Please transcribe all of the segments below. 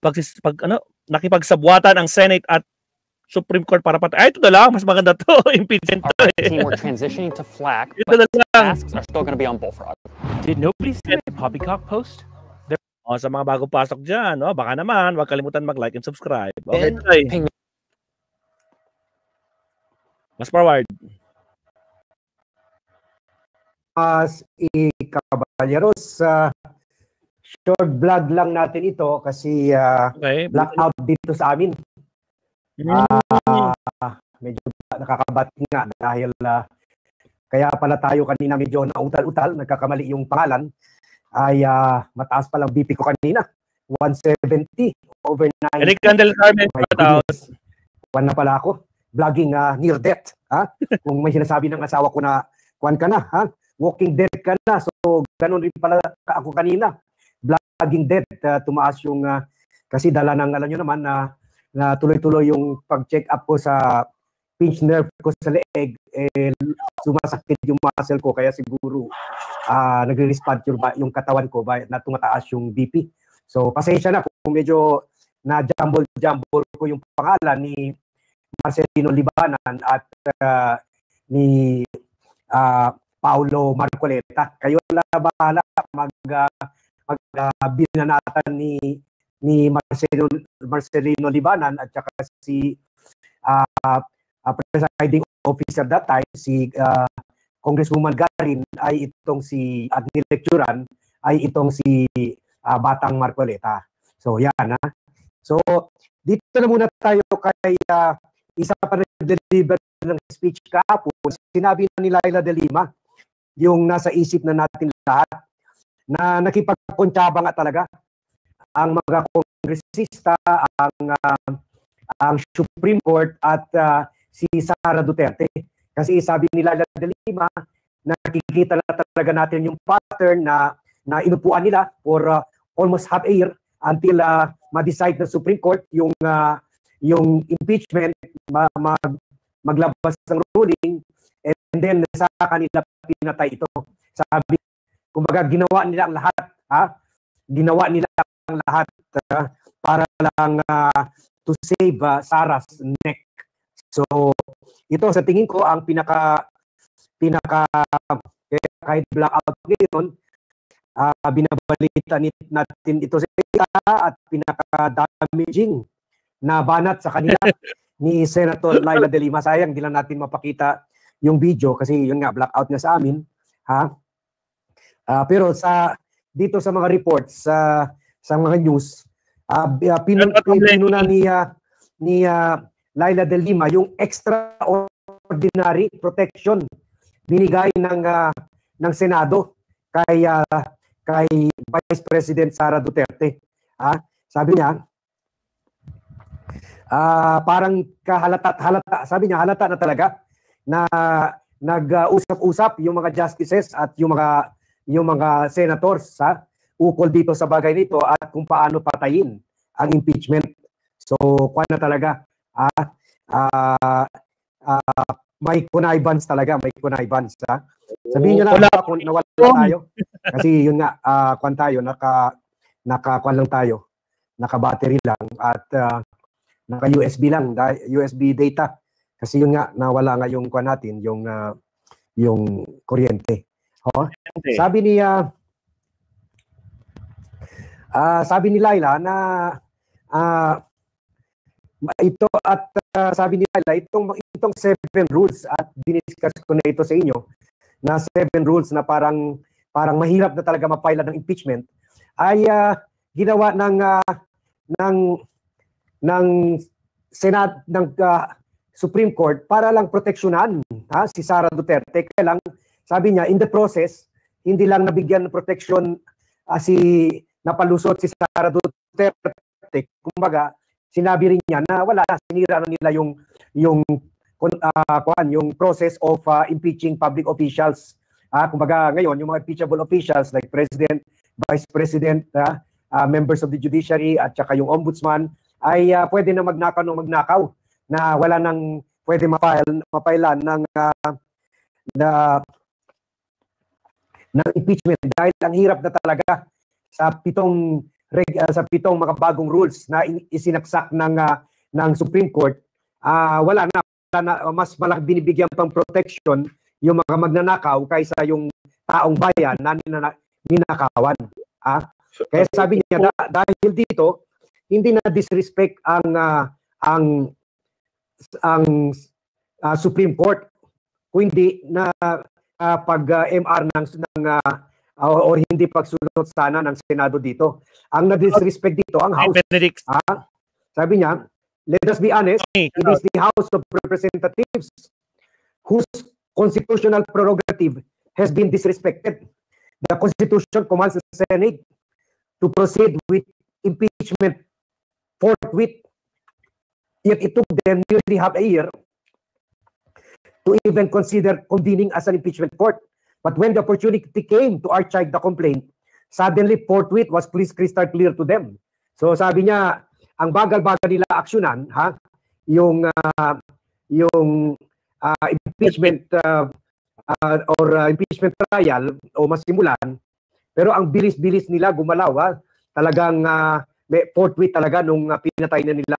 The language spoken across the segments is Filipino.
pag ano, nakipagsabwatan ang Senate at Supreme Court para patay. Ay, ito na lang, mas maganda to. Impeachment to. Team, we're transitioning to FLAC, but tasks are still going to be on Bullfrog. Did nobody see the poppycock post? Sa mga bagong pasok dyan, baka naman, huwag kalimutan mag-like and subscribe. Okay, mas forward. Caballeros, short vlog lang natin ito kasi blackout dito sa amin. Medyo nakakabati nga dahil kaya pala tayo kanina medyo nautal-utal, nagkakamali yung pangalan. Ay mataas pa lang BP ko kanina, 170 over 9. Eric Candel Carmen, na pala ako, vlogging near death. Kung may sinasabi ng asawa ko na kuwan ka na, walking dead ka na, so ganun rin pala ako kanina, vlogging death. Tumaas yung kasi dala ng alam nyo naman na tuloy-tuloy yung pag-check up ko sa pinch nerve ko sa leeg, sumasakit yung muscle ko, kaya siguro nagre-respond yung katawan ko na tumataas yung BP. So pasensya na kung medyo na-jumble ko yung pangalan ni Marcelino Libanan at ni Paulo Marcoleta. Kayo na bahala binanatan ni Marcelino Libanan at saka si presiding officer that time, si Congresswoman Garin, ay itong si Admilecturan, ay itong si Batang Marcoleta. So yan So dito na muna tayo kay isa pa nag-deliver ng speech kahapon. Sinabi na ni Laila de Lima yung nasa isip na natin lahat na nakipagkontsaba nga talaga ang mga kongresista, ang Supreme Court at si Sara Duterte. Kasi sabi ni Laila de Lima, nakikita na talaga natin yung pattern na inupuan nila for almost half a year until ma-decide ng Supreme Court yung impeachment, maglabas ng ruling, and then sa kanila pinatay ito. Sabi, kumbaga ginawa nila ang lahat, ginawa nila ang lahat para lang to save Sara's neck. So ito sa tingin ko ang pinaka kahit blackout ngayon, binabalita natin ito sa at pinaka-damaging na banat sa kanila ni Senator Laila de Lima. Sayang, di lang natin mapakita yung video kasi yun nga, blackout nga sa amin. Pero dito sa mga reports, sa mga news, pinuna ni Laila de Lima yung extraordinary protection binigay ng Senado kay Vice President Sara Duterte. Sabi niya, parang halata, sabi niya halata na talaga na nag-usap-usap yung mga justices at yung mga senators ukol dito sa bagay nito at kung paano patayin ang impeachment. So, kuwan na talaga. May connivance talaga, may connivance. Sabihin niyo na kung nawala tayo. Kasi yun nga, kuwan tayo, naka-kuwan lang tayo. Naka-battery lang at naka-USB lang, USB data. Kasi yun nga, nawala nga yung kuwan natin, yung kuryente. Sabi ni Laila na ito at sabi ni Laila itong 7 rules at diniscuss ko na ito sa inyo na 7 rules na parang mahirap na talaga ma-file ng impeachment ay ginawa ng Senate ng Supreme Court para lang proteksyonan si Sara Duterte. Kaya lang sabi niya in the process hindi lang nabigyan ng proteksyon napalusot si Sara Duterte. Kumbaga sinabi rin niya na wala, sinira na nila yung process of impeaching public officials. Kumbaga ngayon, yung mga impeachable officials like President, Vice President, members of the judiciary at saka yung ombudsman ay pwede na magnakaw na wala nang pwede mapailan ng impeachment dahil ang hirap na talaga sa 7 sa 7 makabagong rules na isinaksak ng Supreme Court, wala na, mas malaki binibigyan pang protection yung mga magnanakaw kaysa yung taong bayan na ninakawan. Kaya sabi niya, dahil dito, hindi na disrespect ang Supreme Court, kundi na pag-MR or hindi pagsunod sana ng Senado dito. Ang na-disrespect dito, ang House. Sabi niya, let us be honest, it is the House of Representatives whose constitutional prerogative has been disrespected. The Constitution commands the Senate to proceed with impeachment forthwith. Yet it took them nearly half a year to even consider convening as an impeachment court. But when the opportunity came to archive the complaint, suddenly forthwith was crystal clear to them. So sabi niya, ang bagal-bagal nila aksyonan, yung impeachment or impeachment trial o masimulan, pero ang bilis-bilis nila gumalaw, talagang may forthwith talaga nung pinatay na nila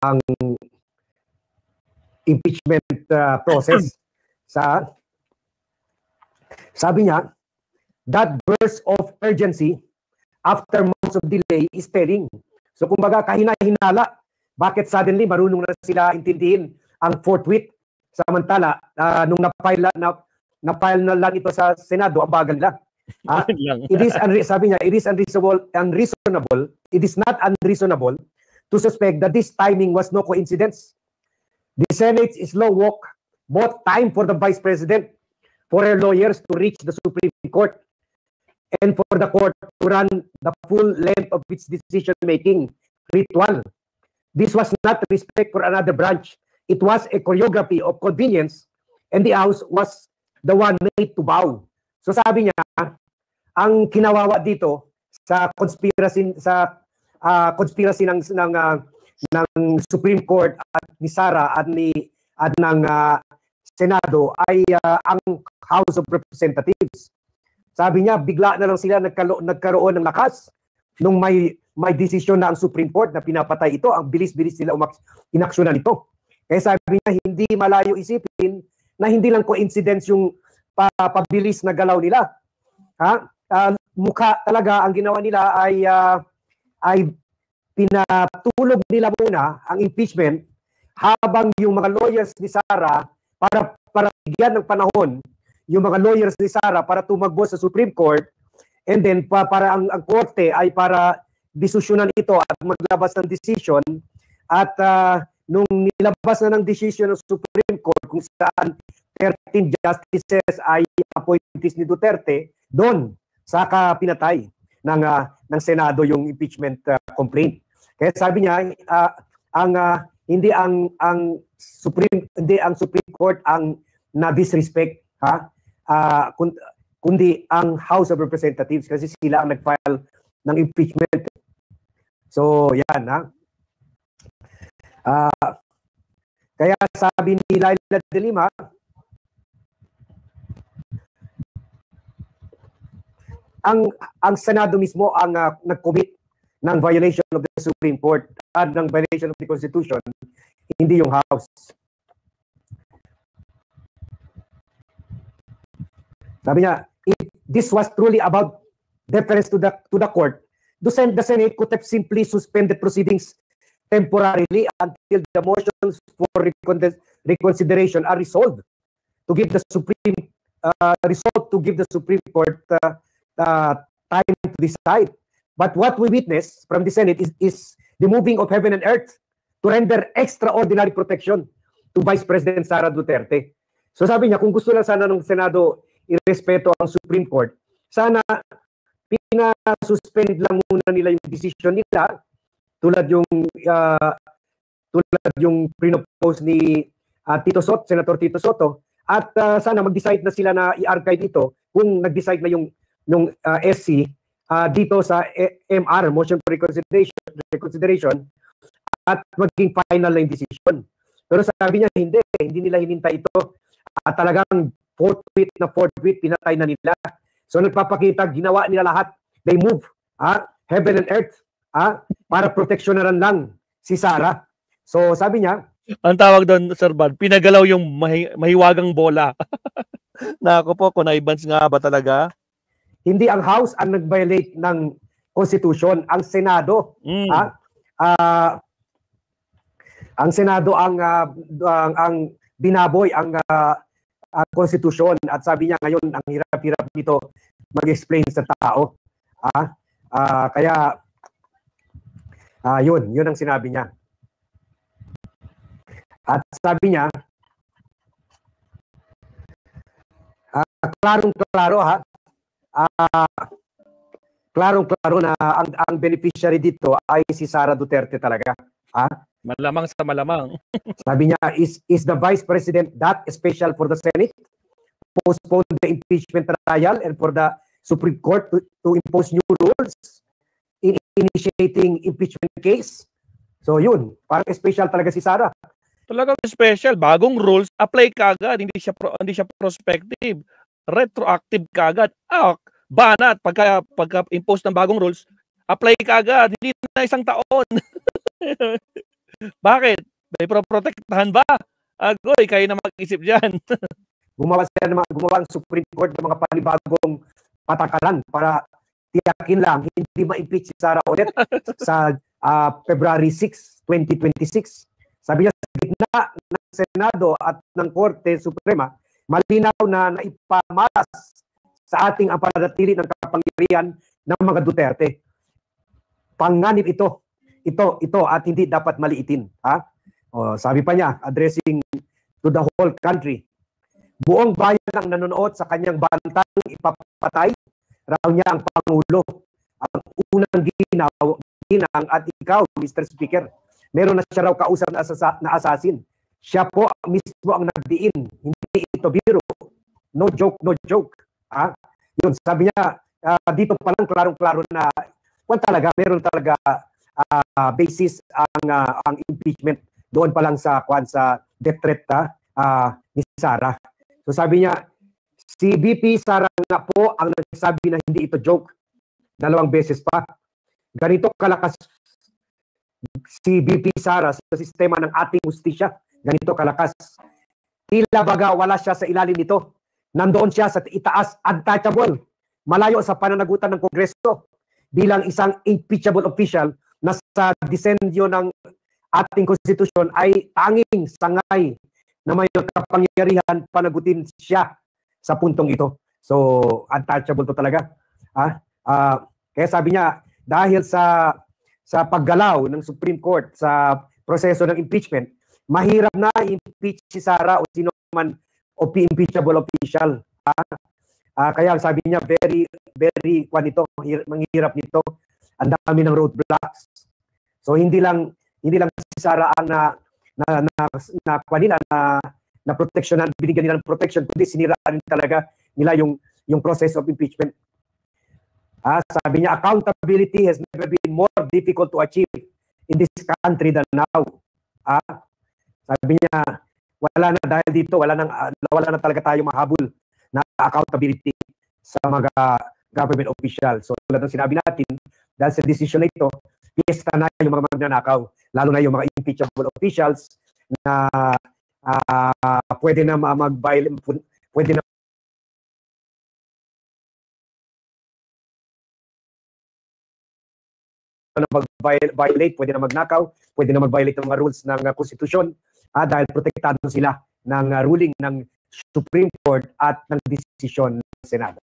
ang impeachment process. Sabi niya, that burst of urgency after months of delay is telling. So kumbaga kahina-hinala, bakit suddenly marunong na sila intindihin ang forthwith, samantala nung na-file na lang ito sa Senado, ang bagal nila. Sabi niya, it is unreasonable. It is not unreasonable to suspect that this timing was no coincidence. The Senate's slow walk bought time for the Vice President, for her lawyers to reach the Supreme Court, and for the court to run the full length of its decision-making ritual. This was not respect for another branch. It was a choreography of convenience, and the House was the one made to bow. So sabi niya, ang kinawawa dito sa conspiracy ng Supreme Court at ni Sara at ng Senado ay ang House of Representatives. Sabi niya, bigla na lang sila nagkaroon ng lakas nung may desisyon na ang Supreme Court na pinapatay ito. Ang bilis-bilis nila inaksyonan ito. Kaya sabi niya, hindi malayo isipin na hindi lang coincidence yung pabilis na galaw nila. Mukha talaga ang ginawa nila ay pinatulog nila muna ang impeachment habang yung mga lawyers ni Sara para bigyan ng panahon yung mga lawyers ni Sara para tumakbo sa Supreme Court, and then para ang korte ay para desisyonan ito at maglabas ng decision, at nung nilabas na ng decision ng Supreme Court kung saan 13 justices ay appointees ni Duterte, doon saka pinatay ng Senado yung impeachment complaint. Kaya sabi niya, hindi ang Supreme Court ang na-disrespect, kundi ang House of Representatives, kasi sila ang nag-file ng impeachment. So yan, kaya sabi ni Laila de Lima, ang Senado mismo ang nag-commit ng violation of the Supreme Court at ng violation of the Constitution, hindi yung House. Sabi niya, if this was truly about deference to the court, the Senate could have simply suspended proceedings temporarily until the motions for reconsideration are resolved to give the Supreme Court time to decide. But what we witness from the Senate is the moving of heaven and earth to render extraordinary protection to Vice President Sara Duterte. So sabi niya, kung gusto lang sana ng Senado irespeto ang Supreme Court, sana pinasuspend lang muna nila yung decision nila, tulad yung pinopose ni Senator Tito Soto, at sana mag-decide na sila na i-archive ito kung nag-decide na yung SC dito sa MR, Motion for Reconsideration, at maging final na yung decision. Pero sabi niya, hindi nila hinintay ito. At talagang forthwith, pinatay na nila. So nagpapakita, ginawa nila lahat. They move, heaven and earth, para proteksyonaran lang si Sara. So sabi niya, ang tawag doon, Sir Bad, pinagalaw yung mahiwagang bola. Nako po, connivance nga ba talaga? Hindi ang House ang nag-violate ng Constitution, ang Senado. Ang Senado ang binaboy ang Constitution, at sabi niya ngayon ang hirap-hirap dito mag-explain sa tao. Kaya yun ang sinabi niya. At sabi niya, klarong-klaro na ang beneficiary dito ay si Sara Duterte talaga. Malamang sa malamang. Sabi niya, is the Vice President that special for the Senate? Postpone the impeachment trial and for the Supreme Court to impose new rules in initiating impeachment case? So yun, parang special talaga si Sara. Talagang special, bagong rules, apply kagad, hindi siya prospective, retroactive kagad. Banat pagka impose ng bagong rules, apply kagad, hindi na isang taon. Bakit? May protektahan ba? Agoy, kayo na mag-isip diyan. Gumawa ang Supreme Court ng mga panibagong patakaran para tiyakin lang hindi ma-impeach si Sara ulit sa February 6, 2026. Sabi niya, sa gitna ng Senado at ng Korte Suprema, malinaw na naipamalas sa ating ang pananatili ng kapangyarihan ng mga Duterte. Panganib ito at hindi dapat maliitin. Sabi pa niya, addressing to the whole country, buong bayan ang nanonood sa kanyang bantang ipapatay raw niya ang Pangulo. Ang unang ginang at ikaw, Mr. Speaker, meron na siya raw kausap na assassin. Siya po mismo ang nagdiin. Hindi ito biro. No joke. Yun, sabi niya, dito pa lang klarong-klaro na meron talaga basis ang impeachment doon pa lang sa death threat ni Sara. So sabi niya, si VP Sara nga po ang nagsabi na hindi ito joke. 2 beses pa. Ganito kalakas si VP Sara sa sistema ng ating hustisya. Ganito kalakas. Tila baga wala siya sa ilalim nito. Nandoon siya sa itaas, untouchable. Malayo sa pananagutan ng Kongreso. Bilang isang impeachable official na sa disenyo ng ating konstitusyon ay tanging sangay na may kapangyarihan panagutin siya sa puntong ito. So, untouchable to talaga. Kaya sabi niya, dahil sa paggalaw ng Supreme Court sa proseso ng impeachment, mahirap na impeach si Sara o sino man o impeachable official. Kaya sabi niya, very manghirap nito. Ang dami ng roadblocks. So hindi lang si Sara ang na protection, binigyan nila ng protection, kundi siniraan talaga nila yung process of impeachment. Sabi niya, accountability has never been more difficult to achieve in this country than now. Sabi niya, wala na dahil dito, wala na talaga tayo mahabol na accountability sa mga government official. So tulad ng sinabi natin, dahil sa decision na ito, piyesta na yung mga magnanakaw, lalo na yung mga impeachable officials na pwede na pwede na mag-violate, pwede na magnakaw, pwede na mag-violate ng mga rules ng konstitusyon dahil protektado sila ng ruling ng Supreme Court at ng desisyon ng Senado.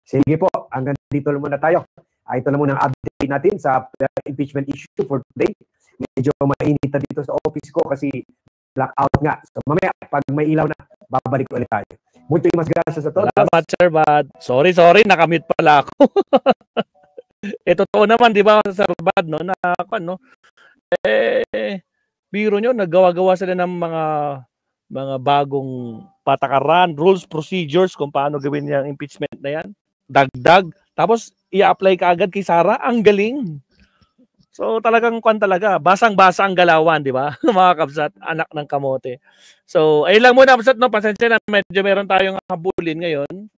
Sige po, hanggang dito lang muna tayo. Ito na muna ang update natin sa impeachment issue for today. Medyo mainit na dito sa office ko kasi blackout nga. So mamaya, pag may ilaw na, babalik ulit tayo. Mucho mas gracias sa todos. Salamat, Sir Bad. Sorry, nakamute pala ako. Totoo naman, di ba, Sir Bad, no? Biro nyo, naggawa-gawa sila ng mga bagong patakaran, rules, procedures kung paano gawin yung impeachment na yan. Dagdag. Tapos, i-apply ka agad kay Sara. Ang galing. So talagang kwan talaga, basang-basa ang galawan, di ba? Mga kabsat, anak ng kamote. So ayun lang muna kabsat, no, pasensya na medyo meron tayong habulin ngayon.